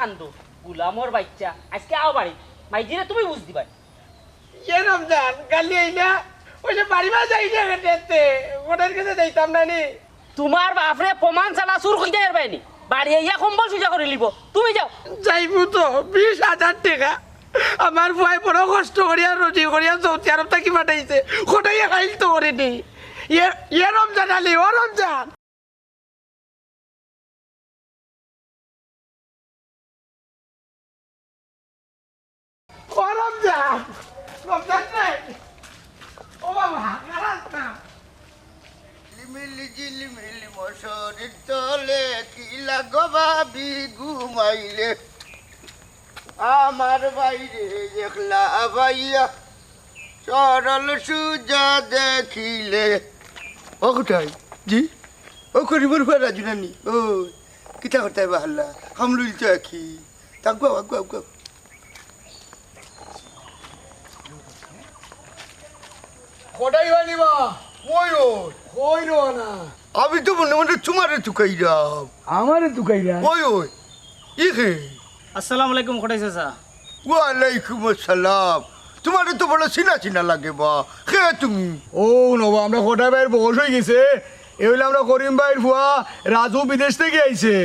কান্দো গুলামর বাচ্চা আজকে আও বাড়ি মাইজিরে তুমি বুঝ দিবা এ রমজান গালি আইনা ওই যে বাড়ি মা যাই না গেতে ওটার কাছে যাইতাম না নি তোমার বাপরে প্রমাণ চালা চুর কইতে পারবাইনি বাড়ি আইয়া কম্বল সুজা করে লিব তুমি যাও যাইবো তো 20,000 টাকা আমার ভাই বড় কষ্ট করিয়া রুজি করিয়া চৌথি আরব থাকি পাঠাইছে কোটাই খাইল তো করিনি এ রমজান আলি ও রমজান ও রমজান রমজান নাই ও বাবা খারাপ না লিমিলি ঝিলিমিলি মশারির তলে কি লাগো ভাবি ঘুমাইলে আমার বাইরে একলা ভাইয়া সরল সুজা দেখিলে ও কোথায় জি ও করিবর ভাই রাজু নানি ও কিতা করতে বাহাল্লা হামলুল তো একই তাকবো আগুয়া আগুয়া কোটাই বানিবা ওইও কইরো না আমি তো মনে মনে তোমারে তুকাইরাম আমারে দুকাইরা ওই ওই ইহে আসসালামু আলাইকুম খোটাই চাচা ওয়ালাইকুম আসসালাম তোমারে তো বড় চিনা চিনা লাগে বা কে তুমি ও নবা আমরা কোটাই ভাইয়ের বয়স হয়ে গেছে এগুলো আমরা করিম ভাইয়ের ফুয়া রাজু বিদেশ থেকে আইছে